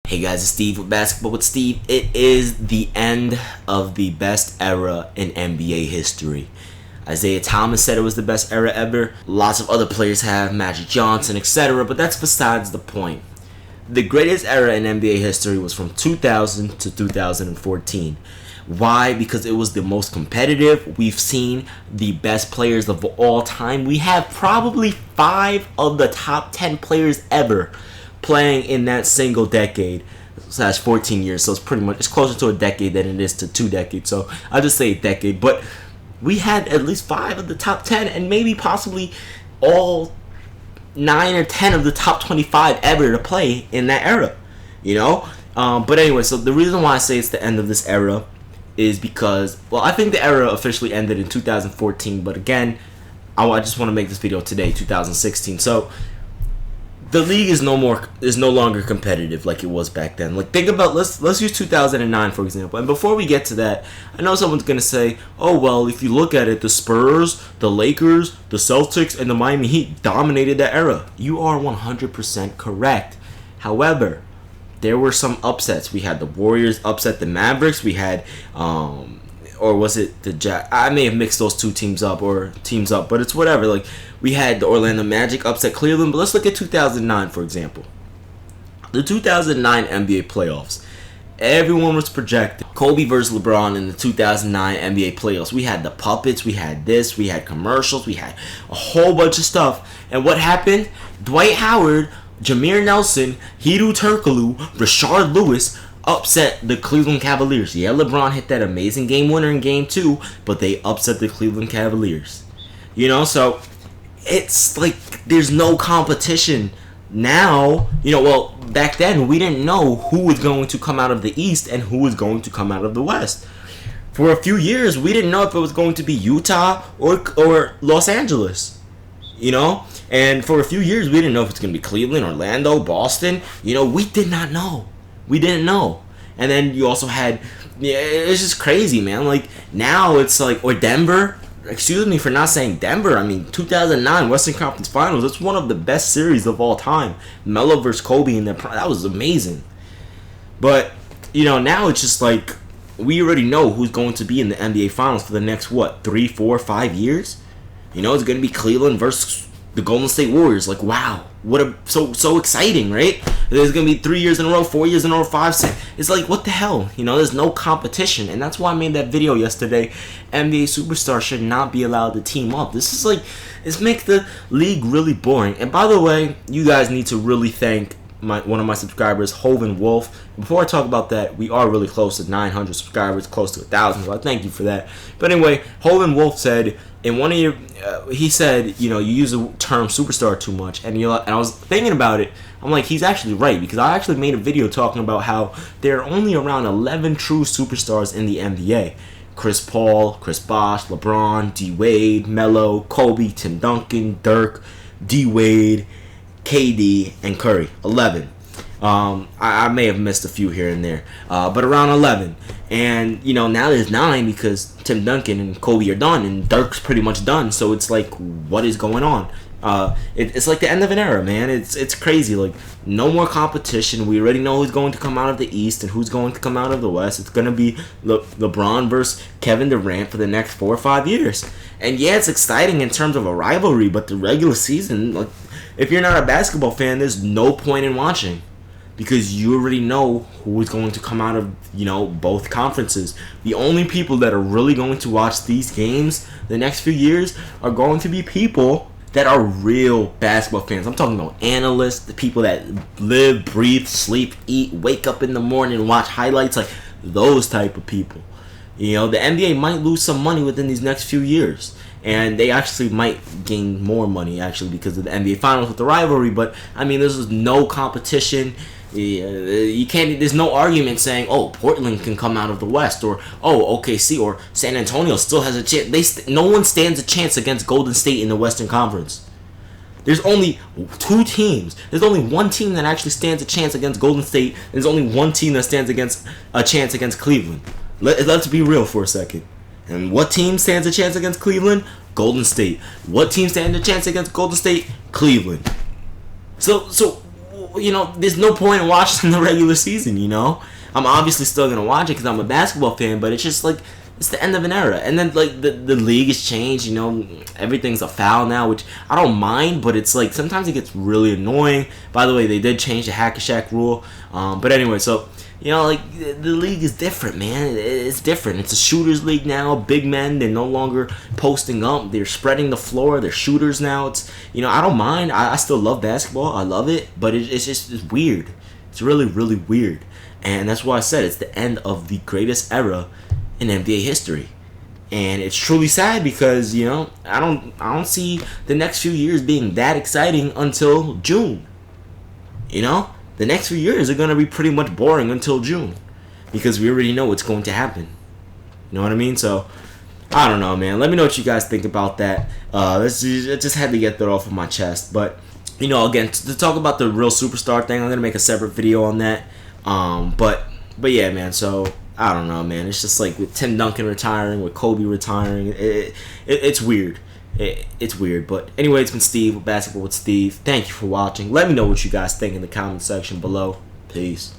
Hey guys, it's Steve with Basketball with Steve. It is the end of the best era in NBA history. Isaiah Thomas said it was the best era ever. Lots of other players have, Magic Johnson, etc., but that's besides the point. The greatest era in NBA history was from 2000 to 2014. Why? Because it was the most competitive. We've seen the best players of all time. We have probably 5 of the top 10 players ever playing in that single decade / 14 years. So it's closer to a decade than it is to 2 decades. So I'll just say a decade. But we had at least 5 of the top 10 and maybe possibly all 9 or 10 of the top 25 ever to play in that era. But anyway, so the reason why I say it's the end of this era is because, well, I think the era officially ended in 2014. But again, I just want to make this video today, 2016. So the league is no longer competitive like it was back then. Like, think about, let's use 2009 for example. And before we get to that, I know someone's gonna say, oh well, if you look at it, the Spurs, the Lakers, the Celtics, and the Miami Heat dominated that era. You are 100% correct. However, there were some upsets. We had the Warriors upset the Mavericks. We had or was it the Jazz? I may have mixed those two teams up, but it's whatever. Like, we had the Orlando Magic upset Cleveland, but let's look at 2009, for example. The 2009 NBA playoffs. Everyone was projected Kobe versus LeBron in the 2009 NBA playoffs. We had the puppets, we had this, we had commercials, we had a whole bunch of stuff. And what happened? Dwight Howard, Jameer Nelson, Hedo Turkoglu, Rashard Lewis upset the Cleveland Cavaliers. Yeah, LeBron hit that amazing game winner in game 2, but they upset the Cleveland Cavaliers. So it's like there's no competition now. Well, back then we didn't know who was going to come out of the East and who was going to come out of the West. For a few years, we didn't know if it was going to be Utah or Los Angeles. And for a few years, we didn't know if it's going to be Cleveland, Orlando, Boston. We did not know. We didn't know. And then you also had, it's just crazy, man. Like, now it's like, or Denver. Excuse me for not saying Denver. I mean, 2009 Western Conference Finals. It's one of the best series of all time. Melo versus Kobe in that was amazing. But, now it's just like, we already know who's going to be in the NBA Finals for the next, 3, 4, 5 years? It's going to be Cleveland versus the Golden State Warriors. Like, wow. So exciting, right? There's going to be 3 years in a row, 4 years in a row, 5, 6. It's like, what the hell? There's no competition. And that's why I made that video yesterday. NBA superstars should not be allowed to team up. This makes the league really boring. And by the way, you guys need to really thank one of my subscribers, Hoven Wolf. Before I talk about that, we are really close to 900 subscribers, close to 1,000, so I thank you for that. But anyway, Hoven Wolf said in one of your, he said, you use the term superstar too much, and I was thinking about it. I'm like, he's actually right, because I actually made a video talking about how there are only around 11 true superstars in the NBA. Chris Paul, Chris Bosh, LeBron, D Wade, Melo, Kobe, Tim Duncan, Dirk, D Wade, KD, and Curry. 11. I may have missed a few here and there, but around 11. And now there's 9 because Tim Duncan and Kobe are done, and Dirk's pretty much done. So it's like, what is going on? It's like the end of an era, man. It's crazy. Like, no more competition. We already know who's going to come out of the East and who's going to come out of the West. It's gonna be LeBron versus Kevin Durant for the next 4 or 5 years. And yeah, it's exciting in terms of a rivalry, but the regular season, like, if you're not a basketball fan, there's no point in watching, because you already know who is going to come out of, both conferences. The only people that are really going to watch these games the next few years are going to be people that are real basketball fans. I'm talking about analysts, the people that live, breathe, sleep, eat, wake up in the morning, watch highlights, like those type of people. The NBA might lose some money within these next few years. And they actually might gain more money, actually, because of the NBA Finals with the rivalry. But, I mean, there's no competition. You can't. There's no argument saying, oh, Portland can come out of the West, or oh, OKC or San Antonio still has a chance. No one stands a chance against Golden State in the Western Conference. There's only 2 teams. There's only one team that actually stands a chance against Golden State. There's only one team that stands a chance against Cleveland. Let's be real for a second. And what team stands a chance against Cleveland? Golden State. What team stands a chance against Golden State? Cleveland. So there's no point in watching the regular season. I'm obviously still gonna watch it because I'm a basketball fan, but it's just like it's the end of an era. And then like the league has changed. Everything's a foul now, which I don't mind, but it's like sometimes it gets really annoying. By the way, they did change the hack a Shaq rule, but anyway, so. Like the league is different, man. It's different. It's a shooters league now. Big men, they're no longer posting up. They're spreading the floor. They're shooters now. It's I don't mind. I still love basketball. I love it, but it's weird. It's really, really weird, and that's why I said it's the end of the greatest era in NBA history, and it's truly sad because I don't see the next few years being that exciting until June. The next few years are going to be pretty much boring until June because we already know what's going to happen. You know what I mean? So, I don't know, man. Let me know what you guys think about that. I just had to get that off of my chest. But, again, to talk about the real superstar thing, I'm going to make a separate video on that. But yeah, man. So, I don't know, man. It's just like with Tim Duncan retiring, with Kobe retiring, it's weird. It's weird, but anyway, it's been Steve with Basketball with Steve. Thank you for watching. Let me know what you guys think in the comment section below. Peace.